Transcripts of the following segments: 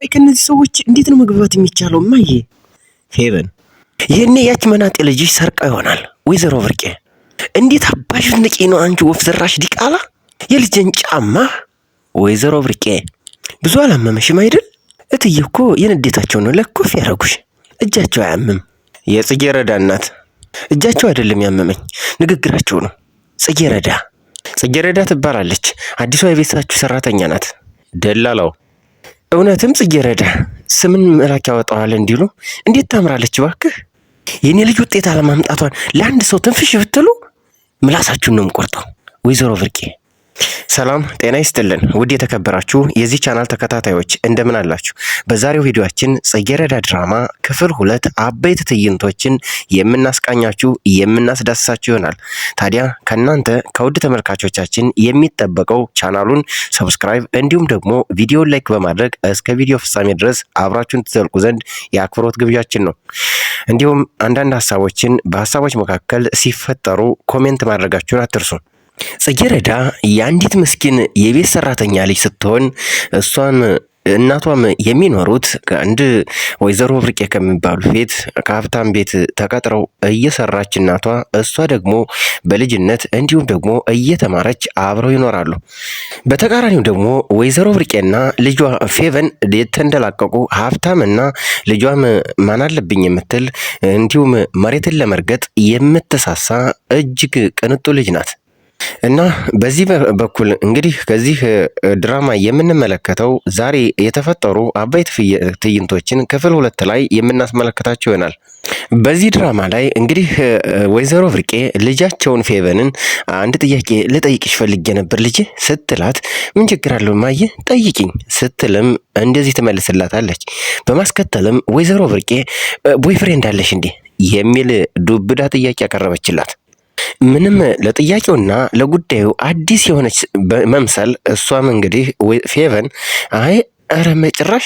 ከነዚህ ሰዎች እንዴት ነው መግባባት የሚቻለው? ማየ ሄቨን ይሄኔ ያች መናጤ ልጅሽ ሰርቃ ይሆናል። ወይዘሮ ብርቄ እንዴት አባሽ ንቂ ነው አንቺ ወፍ ዘራሽ ዲቃላ የልጅን ጫማ። ወይዘሮ ብርቄ ብዙ አላመመሽም አይደል? እትዬ እኮ የንዴታቸው ነው ለኮፍ ያረጉሽ። እጃቸው አያምም። የጽጌረዳ እናት እጃቸው አይደለም ያመመኝ ንግግራቸው ነው። ጽጌረዳ ትባላለች። አዲሷ የቤታችሁ ሰራተኛ ናት። ደላላው እውነትም ጽጌረዳ ስምን መላክ ያወጣዋል እንዲሉ እንዴት ታምራለች ባክህ። የኔ ልጅ ውጤት አለማምጣቷን ለአንድ ሰው ትንፍሽ ብትሉ ምላሳችሁን ነው የምቆርጠው። ወይዘሮ ብርቄ ሰላም ጤና ይስጥልን። ውድ የተከበራችሁ የዚህ ቻናል ተከታታዮች እንደምን አላችሁ? በዛሬው ቪዲዮአችን ጽጌረዳ ድራማ ክፍል 2 አበይት ትዕይንቶችን የምናስቃኛችሁ የምናስዳስሳችሁ ይሆናል። ታዲያ ከናንተ ከውድ ተመልካቾቻችን የሚጠበቀው ቻናሉን ሰብስክራይብ እንዲሁም ደግሞ ቪዲዮን ላይክ በማድረግ እስከ ቪዲዮ ፍጻሜ ድረስ አብራችሁን ትዘልቁ ዘንድ የአክብሮት ግብዣችን ነው። እንዲሁም አንዳንድ ሀሳቦችን በሀሳቦች መካከል ሲፈጠሩ ኮሜንት ማድረጋችሁን አትርሱ። ጽጌረዳ የአንዲት ምስኪን የቤት ሰራተኛ ልጅ ስትሆን እሷም እናቷም የሚኖሩት ከአንድ ወይዘሮ ብርቄ ከሚባሉ ቤት ከሀብታም ቤት ተቀጥረው እየሰራች እናቷ እሷ ደግሞ በልጅነት እንዲሁም ደግሞ እየተማረች አብረው ይኖራሉ። በተቃራኒው ደግሞ ወይዘሮ ብርቄና ልጇ ፌቨን የተንደላቀቁ ሀብታምና ልጇም ማን አለብኝ የምትል እንዲሁም መሬትን ለመርገጥ የምትሳሳ እጅግ ቅንጡ ልጅ ናት። እና በዚህ በኩል እንግዲህ ከዚህ ድራማ የምንመለከተው ዛሬ የተፈጠሩ አበይት ትዕይንቶችን ክፍል 2 ላይ የምናስመለከታቸው ይሆናል። በዚህ ድራማ ላይ እንግዲህ ወይዘሮ ብርቄ ልጃቸውን ፌቨንን አንድ ጥያቄ ልጠይቅሽ ፈልጌ ነበር ልጄ ስትላት፣ ምን ችግር አለው ማየ ጠይቂኝ ስትልም እንደዚህ ትመልስላታለች። በማስከተልም ወይዘሮ ብርቄ ቦይፍሬንድ አለሽ እንዴ የሚል ዱብዳ ጥያቄ ያቀረበችላት። ምንም ለጥያቄውና ለጉዳዩ አዲስ የሆነች መምሰል እሷም እንግዲህ ፌቨን አይ ኧረ መጭራሽ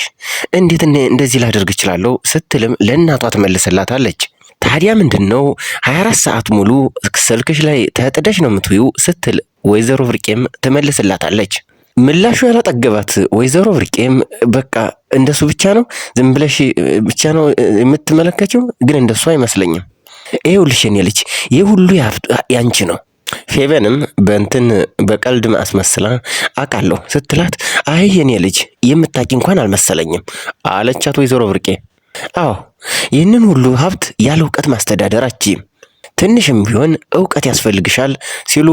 እንዴት እንደዚህ ላደርግ እችላለሁ ስትልም ለእናቷ ትመልስላታለች። ታዲያ ምንድነው 24 ሰዓት ሙሉ ስልክሽ ላይ ተጥደሽ ነው የምትውዩ ስትል ወይዘሮ ብርቄም ትመልስላታለች። ምላሹ ያላጠገባት ወይዘሮ ብርቄም በቃ እንደሱ ብቻ ነው ዝም ብለሽ ብቻ ነው የምትመለከችው፣ ግን እንደሱ አይመስለኝም። ይኸውልሽ የኔ ልጅ ይህ ሁሉ ያንቺ ነው። ፌቨንም በቀልድ ማስመስላ አውቃለሁ ስትላት፣ አይ የኔ ልጅ የምታቂ እንኳን አልመሰለኝም አለቻት ወይዘሮ ብርቄ። አዎ ይህንን ሁሉ ሀብት ያለ እውቀት ማስተዳደር አትችይም፣ ትንሽም ቢሆን እውቀት ያስፈልግሻል ሲሉ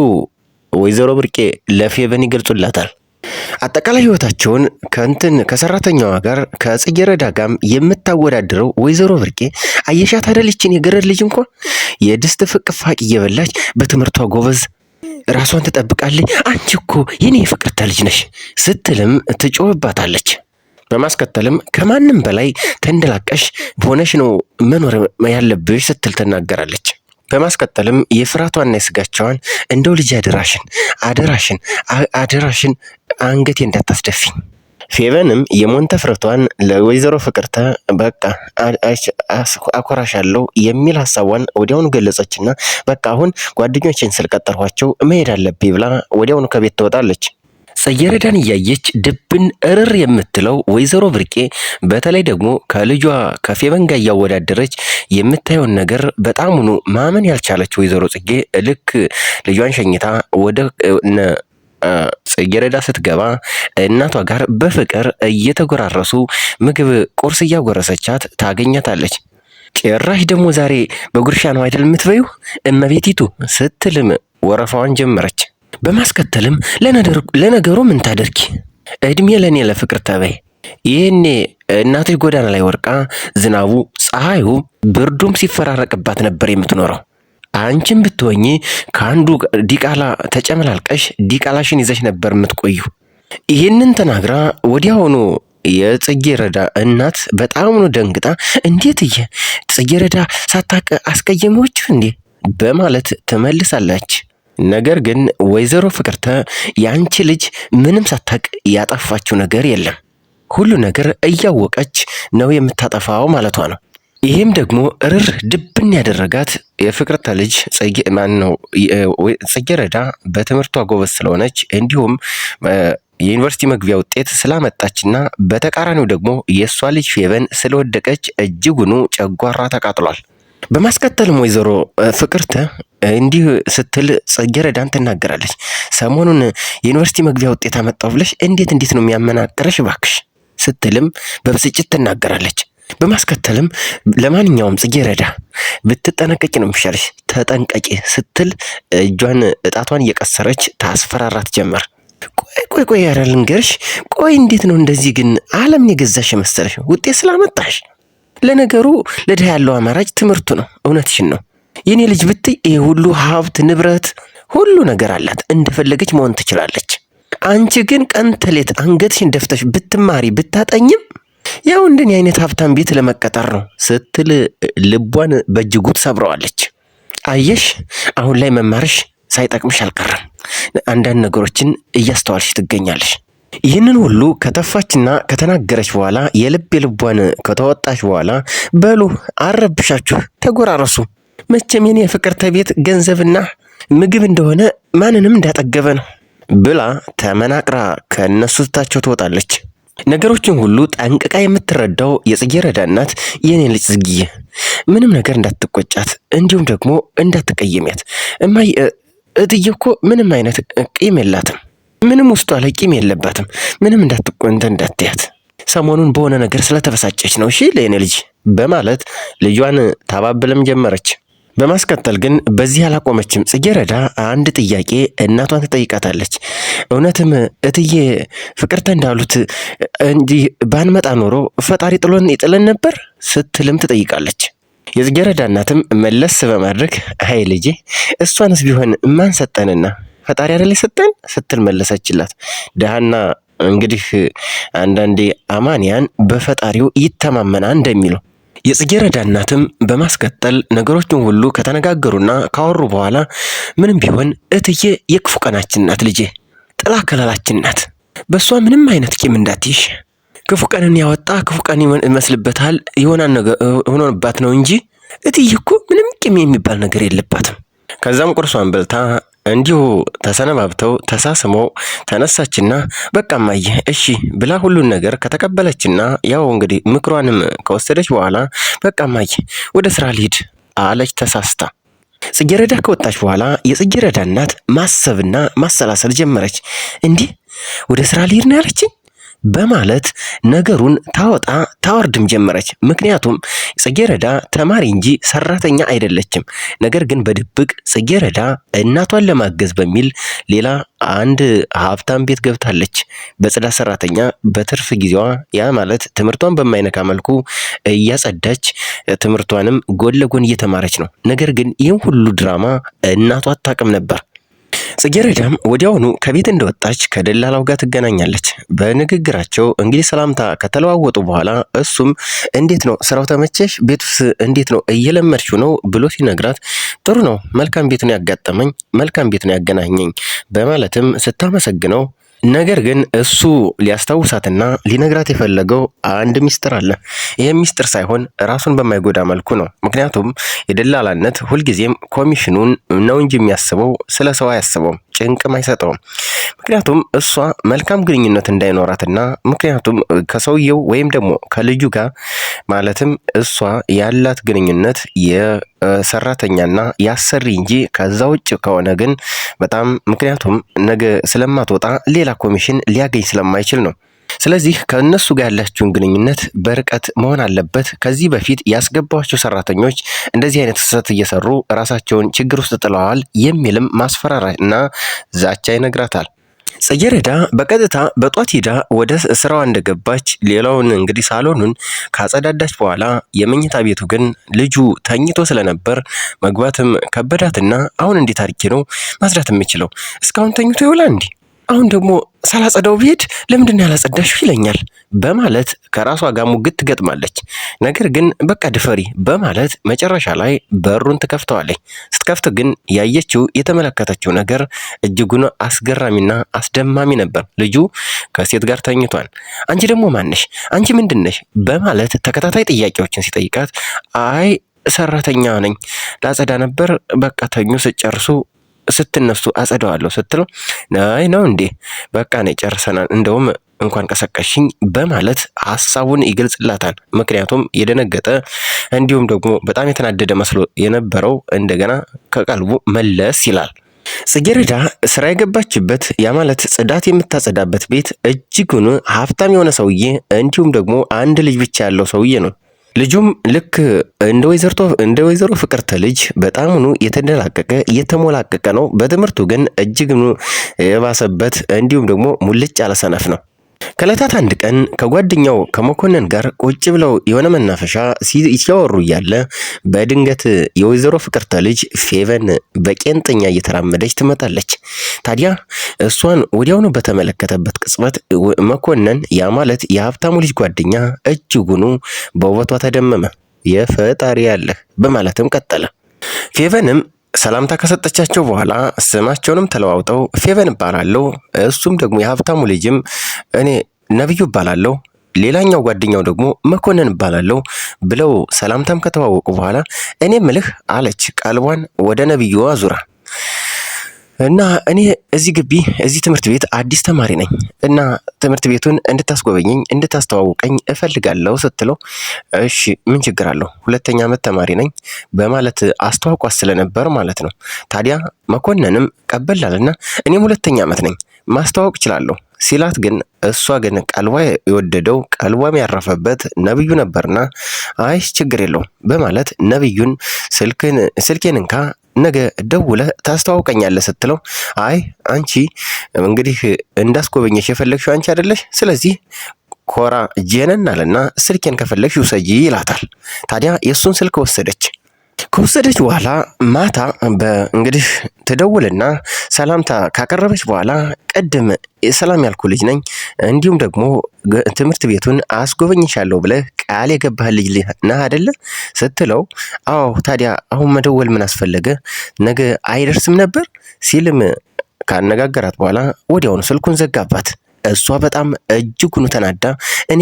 ወይዘሮ ብርቄ ለፌቨን ይገልጹላታል። አጠቃላይ ህይወታቸውን ከሰራተኛዋ ጋር ከጽጌረዳ ጋር የምታወዳድረው ወይዘሮ ብርቄ አየሻት አይደል ይችን የገረድ ልጅ እንኳን የድስት ፍቅፋቂ እየበላች በትምህርቷ ጎበዝ ራሷን ትጠብቃለች። አንቺ እኮ የኔ የፍቅርተ ልጅ ነሽ ስትልም ትጮህባታለች። በማስከተልም ከማንም በላይ ተንደላቀሽ ሆነሽ ነው መኖር ያለብሽ ስትል ትናገራለች። በማስከተልም የፍራቷና የስጋቸዋን እንደው ልጅ አደራሽን አንገቴ እንዳታስደፊኝ። ፌቨንም የሞንተፍረቷን ለወይዘሮ ፍቅርተ በቃ አኮራሻለሁ የሚል ሀሳቧን ወዲያውኑ ገለጸችና በቃ አሁን ጓደኞችን ስልቀጠርኋቸው መሄድ አለብኝ ብላ ወዲያውኑ ከቤት ትወጣለች። ጽጌረዳን እያየች ድብን እርር የምትለው ወይዘሮ ብርቄ በተለይ ደግሞ ከልጇ ከፌቨን ጋር እያወዳደረች የምታየውን ነገር በጣሙኑ ማመን ያልቻለች ወይዘሮ ጽጌ ልክ ልጇን ሸኝታ ወደ ጽጌረዳ ስትገባ እናቷ ጋር በፍቅር እየተጎራረሱ ምግብ ቁርስ እያጎረሰቻት ታገኛታለች። ጭራሽ ደግሞ ዛሬ በጉርሻ ነው አይደል የምትበዩ እመቤቲቱ ስትልም ወረፋዋን ጀመረች። በማስከተልም ለነገሩ ምን ታደርጊ እድሜ ለኔ ለፍቅር ተበይ። ይሄኔ እናትሽ ጎዳና ላይ ወርቃ ዝናቡ ፀሐዩ ብርዱም ሲፈራረቅባት ነበር የምትኖረው። አንቺም ብትወኚ ከአንዱ ዲቃላ ተጨመላልቀሽ ዲቃላሽን ይዘሽ ነበር የምትቆዩ። ይህንን ተናግራ ወዲያውኑ የጽጌረዳ እናት በጣም ደንግጣ እንዴት ጽጌረዳ ሳታውቅ አስቀየመች እንዴ በማለት ትመልሳለች። ነገር ግን ወይዘሮ ፍቅርተ ያንቺ ልጅ ምንም ሳታውቅ ያጠፋችው ነገር የለም፣ ሁሉ ነገር እያወቀች ነው የምታጠፋው ማለቷ ነው። ይህም ደግሞ እርር ድብን ያደረጋት የፍቅርተ ልጅ ጽጌረዳ በትምህርቷ ጎበዝ ስለሆነች እንዲሁም የዩኒቨርሲቲ መግቢያ ውጤት ስላመጣችና በተቃራኒው ደግሞ የእሷ ልጅ ፌቨን ስለወደቀች እጅጉኑ ጨጓራ ተቃጥሏል። በማስከተልም ወይዘሮ ፍቅርተ እንዲህ ስትል ጽጌረዳን ትናገራለች። ሰሞኑን የዩኒቨርሲቲ መግቢያ ውጤት አመጣው ብለሽ እንዴት ነው የሚያመናቅረሽ ባክሽ ስትልም በብስጭት ትናገራለች። በማስከተልም ለማንኛውም ጽጌረዳ ብትጠነቀቂ ነው የሚሻልሽ፣ ተጠንቀቂ ስትል እጣቷን እየቀሰረች ታስፈራራት ጀመር። ቆይ ኧረ ልንገርሽ፣ ቆይ እንዴት ነው እንደዚህ ግን ዓለምን የገዛሽ የመሰለሽ ውጤት ስላመጣሽ? ለነገሩ ለድሃ ያለው አማራጭ ትምህርቱ ነው። እውነትሽን ነው። የኔ ልጅ ብትይ ይሄ ሁሉ ሀብት ንብረት ሁሉ ነገር አላት፣ እንደፈለገች መሆን ትችላለች። አንቺ ግን ቀን ተሌት አንገትሽን ደፍተሽ ብትማሪ ብታጠኝም ያው እንደኔ አይነት ሀብታም ቤት ለመቀጠር ነው ስትል ልቧን በእጅጉ ትሰብረዋለች። አየሽ አሁን ላይ መማርሽ ሳይጠቅምሽ አልቀረም። አንዳንድ ነገሮችን እያስተዋልሽ ትገኛለሽ። ይህንን ሁሉ ከተፋችና ከተናገረች በኋላ የልቧን ከተወጣች በኋላ በሉ አረብሻችሁ ተጎራረሱ፣ መቼም የኔ የፍቅርተ ቤት ገንዘብና ምግብ እንደሆነ ማንንም እንዳጠገበ ነው ብላ ተመናቅራ ከነሱ ትታቸው ትወጣለች። ነገሮችን ሁሉ ጠንቅቃ የምትረዳው የጽጌረዳ እናት የኔ ልጅ ጽጌዬ ምንም ነገር እንዳትቆጫት እንዲሁም ደግሞ እንዳትቀየሚያት እማይ እትዬ እኮ ምንም አይነት ቂም የላትም፣ ምንም ውስጧ ላይ ቂም የለባትም፣ ምንም እንዳትያት ሰሞኑን በሆነ ነገር ስለተበሳጨች ነው እሺ ለኔ ልጅ በማለት ልጇን ታባብለም ጀመረች። በማስከተል ግን በዚህ አላቆመችም። ጽጌረዳ አንድ ጥያቄ እናቷን ትጠይቃታለች። እውነትም እትዬ ፍቅርተ እንዳሉት እንዲህ ባንመጣ ኖሮ ፈጣሪ ይጥለን ነበር ስትልም ትጠይቃለች። የጽጌረዳ እናትም መለስ በማድረግ አይ ልጄ እሷንስ ቢሆን ማን ሰጠንና ፈጣሪ አይደል ሰጠን ስትል መለሰችላት። ደሃና እንግዲህ አንዳንዴ አማንያን በፈጣሪው ይተማመና እንደሚለው የጽጌረዳ እናትም በማስከተል ነገሮችን ሁሉ ከተነጋገሩና ካወሩ በኋላ ምንም ቢሆን እትዬ የክፉ ቀናችን ናት ልጄ፣ ጥላ ከለላችን ናት። በእሷ ምንም አይነት ቂም እንዳትይሽ። ክፉ ቀንን ያወጣ ክፉ ቀን ይመስልበታል ሆኖባት ነው እንጂ እትዬ እኮ ምንም ቂም የሚባል ነገር የለባትም። ከዛም ቁርሷን በልታ እንዲሁ ተሰነባብተው ተሳስመው ተነሳችና በቃ እማዬ እሺ ብላ ሁሉን ነገር ከተቀበለችና ያው እንግዲህ ምክሯንም ከወሰደች በኋላ በቃ እማዬ ወደ ስራ ልሂድ አለች ተሳስታ። ጽጌረዳ ከወጣች በኋላ የጽጌረዳ እናት ማሰብና ማሰላሰል ጀመረች። እንዲህ ወደ ስራ ልሂድ ነው ያለችኝ በማለት ነገሩን ታወርድም ጀመረች። ምክንያቱም ጽጌረዳ ተማሪ እንጂ ሰራተኛ አይደለችም። ነገር ግን በድብቅ ጽጌረዳ እናቷን ለማገዝ በሚል ሌላ አንድ ሀብታም ቤት ገብታለች በጽዳት ሰራተኛ በትርፍ ጊዜዋ። ያ ማለት ትምህርቷን በማይነካ መልኩ እያጸዳች ትምህርቷንም ጎን ለጎን እየተማረች ነው። ነገር ግን ይህን ሁሉ ድራማ እናቷ አታውቅም ነበር። ጽጌረዳም ወዲያውኑ ከቤት እንደወጣች ከደላላው ጋር ትገናኛለች። በንግግራቸው እንግዲህ ሰላምታ ከተለዋወጡ በኋላ እሱም እንዴት ነው ስራው ተመቸሽ? ቤቱስ እንዴት ነው እየለመድሽው ነው ብሎ ሲነግራት ጥሩ ነው፣ መልካም ቤት ነው ያጋጠመኝ፣ መልካም ቤት ነው ያገናኘኝ በማለትም ስታመሰግነው ነገር ግን እሱ ሊያስታውሳትና ሊነግራት የፈለገው አንድ ሚስጥር አለ። ይሄ ሚስጥር ሳይሆን ራሱን በማይጎዳ መልኩ ነው። ምክንያቱም የደላላነት ሁልጊዜም ኮሚሽኑን ነው እንጂ የሚያስበው ስለ ሰው አያስበውም፣ ጭንቅም አይሰጠውም። ምክንያቱም እሷ መልካም ግንኙነት እንዳይኖራትና ምክንያቱም ከሰውየው ወይም ደግሞ ከልጁ ጋር ማለትም እሷ ያላት ግንኙነት የሰራተኛና ያሰሪ እንጂ ከዛ ውጭ ከሆነ ግን በጣም ምክንያቱም ነገ ስለማትወጣ ሌላ ኮሚሽን ሊያገኝ ስለማይችል ነው። ስለዚህ ከእነሱ ጋር ያላችሁን ግንኙነት በርቀት መሆን አለበት። ከዚህ በፊት ያስገባቸው ሰራተኞች እንደዚህ አይነት ስህተት እየሰሩ ራሳቸውን ችግር ውስጥ ጥለዋል የሚልም ማስፈራሪያና ዛቻ ይነግራታል። ጽጌረዳ በቀጥታ በጧት ሄዳ ወደ ስራዋ እንደገባች ሌላውን እንግዲህ ሳሎኑን ካጸዳዳች በኋላ የመኝታ ቤቱ ግን ልጁ ተኝቶ ስለነበር መግባትም ከበዳትና አሁን እንዴት አድርጌ ነው ማጽዳት የምችለው? እስካሁን ተኝቶ ይውላል እንዴ አሁን ደግሞ ሳላጸዳው ብሄድ ለምንድን ያላጸዳሽው ይለኛል በማለት ከራሷ ጋር ሙግት ትገጥማለች። ነገር ግን በቃ ድፈሪ በማለት መጨረሻ ላይ በሩን ትከፍተዋለች። ስትከፍት ግን ያየችው የተመለከተችው ነገር እጅጉን አስገራሚና አስደማሚ ነበር። ልጁ ከሴት ጋር ተኝቷል። አንቺ ደግሞ ማነሽ? አንቺ ምንድነሽ? በማለት ተከታታይ ጥያቄዎችን ሲጠይቃት አይ ሰራተኛ ነኝ፣ ላጸዳ ነበር፣ በቃ ተኙ፣ ስጨርሱ ስትነሱ አጸደዋለሁ ስትለው አይ ነው እንዴ? በቃ ነው ጨርሰናል፣ እንደውም እንኳን ቀሰቀሽኝ በማለት ሐሳቡን ይገልጽላታል። ምክንያቱም የደነገጠ እንዲሁም ደግሞ በጣም የተናደደ መስሎ የነበረው እንደገና ከቀልቡ መለስ ይላል። ጽጌረዳ ስራ የገባችበት ያ ማለት ጽዳት የምታጸዳበት ቤት እጅጉን ሀብታም የሆነ ሰውዬ እንዲሁም ደግሞ አንድ ልጅ ብቻ ያለው ሰውዬ ነው። ልጁም ልክ እንደ ወይዘሮ ፍቅርተ ልጅ በጣምኑ የተደላቀቀ የተሞላቀቀ ነው። በትምህርቱ ግን እጅግኑ የባሰበት እንዲሁም ደግሞ ሙልጭ ያለ ሰነፍ ነው። ከዕለታት አንድ ቀን ከጓደኛው ከመኮንን ጋር ቁጭ ብለው የሆነ መናፈሻ ሲያወሩ እያለ በድንገት የወይዘሮ ፍቅርተ ልጅ ፌቨን በቄንጠኛ እየተራመደች ትመጣለች። ታዲያ እሷን ወዲያውኑ በተመለከተበት ቅጽበት መኮንን ያ ማለት የሀብታሙ ልጅ ጓደኛ እጅጉኑ በውበቷ ተደመመ። የፈጣሪ ያለህ በማለትም ቀጠለ። ፌቨንም ሰላምታ ከሰጠቻቸው በኋላ ስማቸውንም ተለዋውጠው ፌቨን እባላለሁ፣ እሱም ደግሞ የሀብታሙ ልጅም እኔ ነብዩ እባላለሁ፣ ሌላኛው ጓደኛው ደግሞ መኮንን እባላለሁ ብለው ሰላምታም ከተዋወቁ በኋላ እኔ ምልህ አለች ቀልቧን ወደ ነብዩ አዙራ እና እኔ እዚህ ግቢ እዚህ ትምህርት ቤት አዲስ ተማሪ ነኝ እና ትምህርት ቤቱን እንድታስጎበኘኝ እንድታስተዋውቀኝ እፈልጋለሁ ስትለው እሺ ምን ችግር አለው ሁለተኛ ዓመት ተማሪ ነኝ በማለት አስተዋውቋት ስለነበር ማለት ነው። ታዲያ መኮንንም ቀበላልና እኔም ሁለተኛ ዓመት ነኝ ማስተዋወቅ እችላለሁ ሲላት ግን እሷ ግን ቀልቧ የወደደው ቀልቧም ያረፈበት ነብዩ ነበርና አይ ችግር የለውም በማለት ነብዩን ስልኬን እንካ ነገ ደውለ ታስተዋውቀኛለህ ስትለው አይ አንቺ እንግዲህ እንዳስጎበኘሽ የፈለግሽው አንቺ አይደለሽ፣ ስለዚህ ኮራ ጄነን አለና ስልኬን ከፈለግሽ ውሰጂ ይላታል። ታዲያ የሱን ስልክ ከወሰደች በኋላ ማታ እንግዲህ ትደውልና ሰላምታ ካቀረበች በኋላ ቀደም ሰላም ያልኩ ልጅ ነኝ እንዲሁም ደግሞ ትምህርት ቤቱን አስጎበኝሻለሁ ብለህ ቃል የገባህ ልጅ ነህ አይደለ ስትለው አዎ ታዲያ አሁን መደወል ምን አስፈለገ ነገ አይደርስም ነበር ሲልም ካነጋገራት በኋላ ወዲያውኑ ስልኩን ዘጋባት። እሷ በጣም እጅጉን ተናዳ እኔ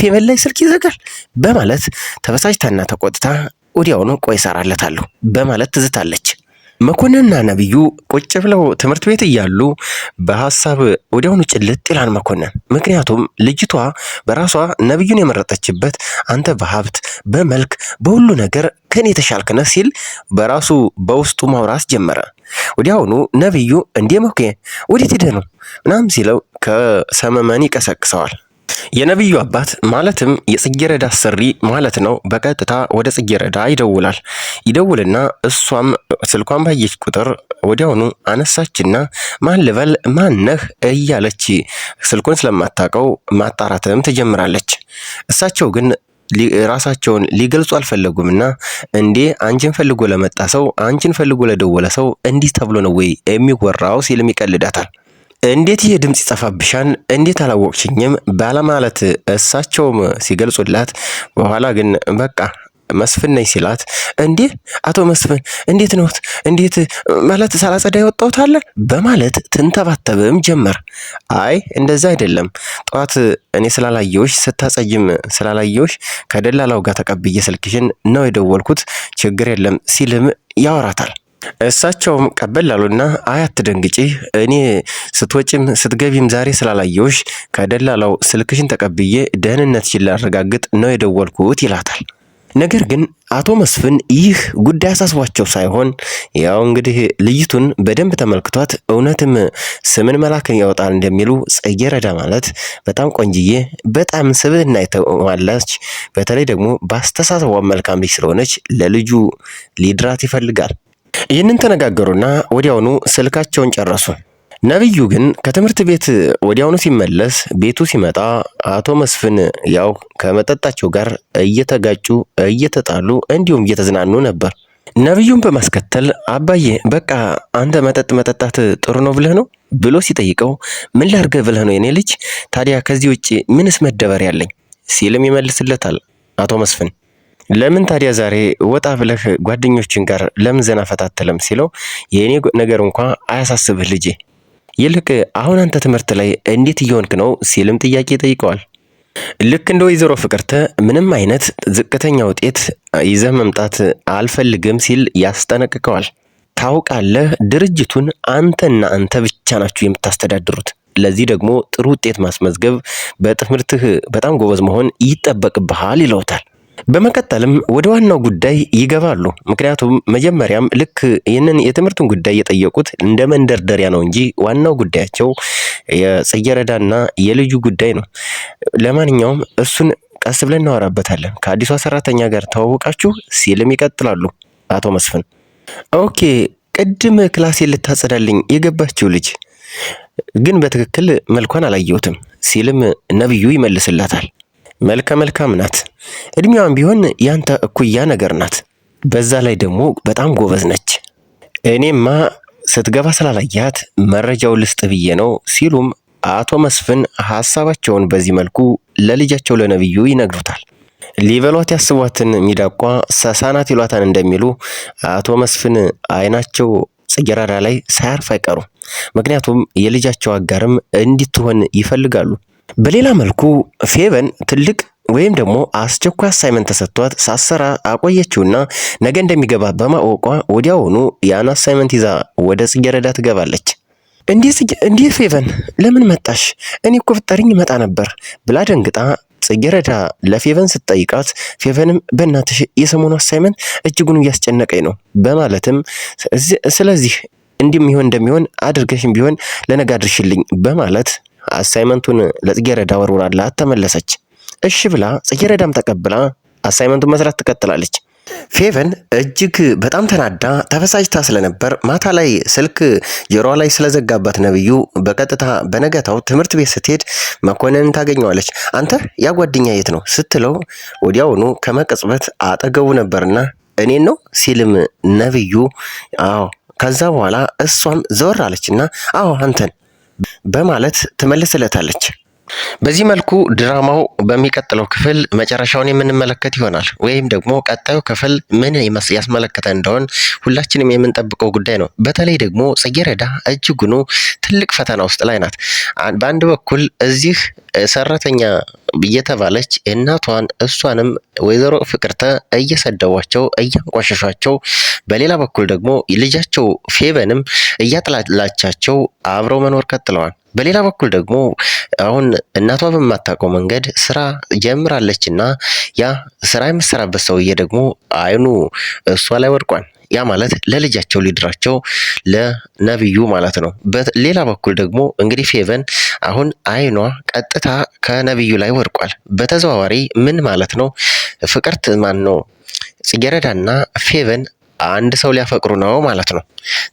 ፌቨን ላይ ስልክ ይዘጋል በማለት ተበሳጭታና ተቆጥታ ወዲያውኑ ቆይ እሰራለታለሁ በማለት ትዝታለች። መኮንንና ነብዩ ቁጭ ብለው ትምህርት ቤት እያሉ በሐሳብ ወዲያውኑ ጭልጥ ይላል መኮንን። ምክንያቱም ልጅቷ በራሷ ነብዩን የመረጠችበት አንተ በሀብት በመልክ በሁሉ ነገር ከኔ የተሻልክ ነህ ሲል በራሱ በውስጡ ማውራት ጀመረ። ወዲያውኑ ነብዩ እንዴ ሞኬ ወዴት ሄደህ ነው ምናምን ሲለው ከሰመመን ይቀሰቅሰዋል። የነብዩ አባት ማለትም የጽጌረዳ አሰሪ ማለት ነው። በቀጥታ ወደ ጽጌረዳ ይደውልና እሷም ስልኳን ባየች ቁጥር ወዲያውኑ አነሳችና ማን ልበል ማነህ እያለች ስልኩን ስለማታውቀው ማጣራትም ትጀምራለች። እሳቸው ግን ራሳቸውን ሊገልጹ አልፈለጉምና እንዴ አንቺን ፈልጎ ለመጣ ሰው አንቺን ፈልጎ ለደወለ ሰው እንዲህ ተብሎ ነው ወይ የሚወራው ሲልም ይቀልዳታል። እንዴት ይሄ ድምጽ ይጠፋብሻል እንዴት አላወቅሽኝም ባለማለት እሳቸውም ሲገልጹላት በኋላ ግን በቃ መስፍን ነኝ ሲላት እንዴ አቶ መስፍን እንዴት ነው እንዴት ማለት ሳላጸዳ የወጣሁት አለ በማለት ትንተባተብም ጀመር። አይ እንደዛ አይደለም ጧት እኔ ስላላየሁሽ ስታጸጅም ስላላየሁሽ ከደላላው ጋር ተቀብዬ ስልክሽን ነው የደወልኩት ችግር የለም ሲልም ያወራታል። እሳቸውም ቀበል አሉና አያት ደንግጪ እኔ ስትወጪም ስትገቢም ዛሬ ስላላየሁሽ ከደላላው ስልክሽን ተቀብዬ ደህንነትሽን ላረጋግጥ ነው የደወልኩት ይላታል። ነገር ግን አቶ መስፍን ይህ ጉዳይ አሳስቧቸው ሳይሆን ያው እንግዲህ ልጅቱን በደንብ ተመልክቷት እውነትም ስምን መላክን ያወጣል እንደሚሉ ጽጌረዳ ማለት በጣም ቆንጅዬ በጣም ስብዕና የተሟላች በተለይ ደግሞ በአስተሳሰቧ መልካም ልጅ ስለሆነች ለልጁ ሊድራት ይፈልጋል። ይህንን ተነጋገሩና ወዲያውኑ ስልካቸውን ጨረሱ። ነብዩ ግን ከትምህርት ቤት ወዲያውኑ ሲመለስ ቤቱ ሲመጣ አቶ መስፍን ያው ከመጠጣቸው ጋር እየተጋጩ እየተጣሉ እንዲሁም እየተዝናኑ ነበር። ነብዩን በማስከተል አባዬ በቃ አንተ መጠጥ መጠጣት ጥሩ ነው ብለህ ነው ብሎ ሲጠይቀው ምን ላርገህ ብለህ ነው የኔ ልጅ ታዲያ ከዚህ ውጪ ምንስ መደበር ያለኝ ሲልም ይመልስለታል አቶ መስፍን። ለምን ታዲያ ዛሬ ወጣ ብለህ ጓደኞችን ጋር ለምን ዘና ፈታተለም ሲለው የኔ ነገር እንኳን አያሳስብህ ልጄ፣ ይልቅ አሁን አንተ ትምህርት ላይ እንዴት እየሆንክ ነው ሲልም ጥያቄ ጠይቀዋል። ልክ እንደ ወይዘሮ ፍቅርተ ምንም አይነት ዝቅተኛ ውጤት ይዘህ መምጣት አልፈልግም ሲል ያስጠነቅቀዋል። ታውቃለህ ድርጅቱን አንተና አንተ ብቻ ናችሁ የምታስተዳድሩት። ለዚህ ደግሞ ጥሩ ውጤት ማስመዝገብ፣ በትምህርትህ በጣም ጎበዝ መሆን ይጠበቅብሃል ይለውታል። በመቀጠልም ወደ ዋናው ጉዳይ ይገባሉ። ምክንያቱም መጀመሪያም ልክ ይህንን የትምህርቱን ጉዳይ የጠየቁት እንደ መንደርደሪያ ነው እንጂ ዋናው ጉዳያቸው የጽጌረዳና የልጁ ጉዳይ ነው። ለማንኛውም እሱን ቀስ ብለን እናወራበታለን። ከአዲሷ ሰራተኛ ጋር ተዋወቃችሁ ሲልም ይቀጥላሉ አቶ መስፍን። ኦኬ ቅድም ክላሴን ልታጸዳልኝ የገባችው ልጅ ግን በትክክል መልኳን አላየሁትም ሲልም ነብዩ ይመልስላታል። መልከ መልካም ናት፣ እድሜዋም ቢሆን ያንተ እኩያ ነገር ናት። በዛ ላይ ደግሞ በጣም ጎበዝ ነች። እኔማ ስትገባ ስላላያት መረጃው ልስጥ ብዬ ነው ሲሉም አቶ መስፍን ሐሳባቸውን በዚህ መልኩ ለልጃቸው ለነብዩ ይነግሩታል። ሊበሏት ያስቧትን ሚዳቋ ሰሳናት ይሏታን እንደሚሉ አቶ መስፍን አይናቸው ጽጌረዳ ላይ ሳያርፍ አይቀሩም። ምክንያቱም የልጃቸው አጋርም እንድትሆን ይፈልጋሉ። በሌላ መልኩ ፌቨን ትልቅ ወይም ደግሞ አስቸኳይ አሳይመንት ተሰጥቷት ሳሰራ አቆየችውና ነገ እንደሚገባ በማወቋ ወዲያውኑ ያን አሳይመንት ይዛ ወደ ጽጌረዳ ትገባለች። እንዴ ፌቨን ለምን መጣሽ? እኔ እኮ ፍጠሪኝ መጣ ነበር ብላ ደንግጣ ጽጌረዳ ለፌቨን ስትጠይቃት ፌቨንም በእናትሽ የሰሞኑ አሳይመንት እጅጉን እያስጨነቀኝ ነው በማለትም ስለዚህ እንደሚሆን አድርገሽም ቢሆን ለነገ አድርሽልኝ በማለት አሳይመንቱን ለጽጌረዳ ወርውራላት ተመለሰች። እሺ ብላ ጽጌረዳም ተቀብላ አሳይመንቱን መስራት ትቀጥላለች። ፌቨን እጅግ በጣም ተናዳ ተበሳጭታ ስለነበር ማታ ላይ ስልክ ጆሮዋ ላይ ስለዘጋባት ነብዩ በቀጥታ በነገታው ትምህርት ቤት ስትሄድ መኮንንን ታገኘዋለች። አንተ ያ ጓደኛ የት ነው ስትለው ወዲያውኑ ከመቀጽበት አጠገቡ ነበርና እኔን ነው ሲልም ነብዩ አዎ። ከዛ በኋላ እሷም ዘወር አለችና አዎ አንተን በማለት ትመልስለታለች። በዚህ መልኩ ድራማው በሚቀጥለው ክፍል መጨረሻውን የምንመለከት ይሆናል። ወይም ደግሞ ቀጣዩ ክፍል ምን ያስመለከተ እንደሆን ሁላችንም የምንጠብቀው ጉዳይ ነው። በተለይ ደግሞ ጽጌረዳ እጅጉኑ ትልቅ ፈተና ውስጥ ላይ ናት። በአንድ በኩል እዚህ ሰራተኛ እየተባለች እናቷን እሷንም ወይዘሮ ፍቅርተ እየሰደቧቸው እያንቋሸሿቸው፣ በሌላ በኩል ደግሞ ልጃቸው ፌቨንም እያጥላላቻቸው አብረው መኖር ቀጥለዋል። በሌላ በኩል ደግሞ አሁን እናቷ በማታውቀው መንገድ ስራ ጀምራለችና ያ ስራ የምትሰራበት ሰውዬ ደግሞ አይኑ እሷ ላይ ወድቋል። ያ ማለት ለልጃቸው ሊድራቸው ለነብዩ ማለት ነው። በሌላ በኩል ደግሞ እንግዲህ ፌቨን አሁን አይኗ ቀጥታ ከነብዩ ላይ ወድቋል። በተዘዋዋሪ ምን ማለት ነው? ፍቅርት ማን ነው ጽጌረዳና ፌቨን አንድ ሰው ሊያፈቅሩ ነው ማለት ነው።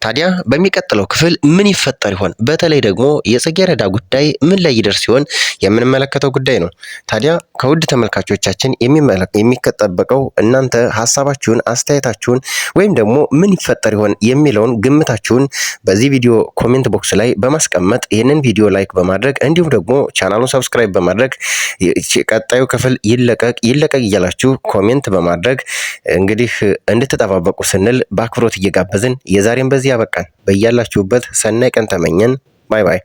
ታዲያ በሚቀጥለው ክፍል ምን ይፈጠር ይሆን? በተለይ ደግሞ የጽጌረዳ ጉዳይ ምን ላይ ይደርስ ሲሆን የምንመለከተው ጉዳይ ነው። ታዲያ ከውድ ተመልካቾቻችን የሚጠበቀው እናንተ ሐሳባችሁን፣ አስተያየታችሁን ወይም ደግሞ ምን ይፈጠር ይሆን የሚለውን ግምታችሁን በዚህ ቪዲዮ ኮሜንት ቦክስ ላይ በማስቀመጥ ይህንን ቪዲዮ ላይክ በማድረግ እንዲሁም ደግሞ ቻናሉን ሰብስክራይብ በማድረግ ቀጣዩ ክፍል ይለቀቅ እያላችሁ ኮሜንት በማድረግ እንግዲህ እንድትጠባበቁ ስንል በአክብሮት እየጋበዝን የዛሬን በዚህ ያበቃን። በያላችሁበት ሰናይ ቀን ተመኘን። ባይ ባይ።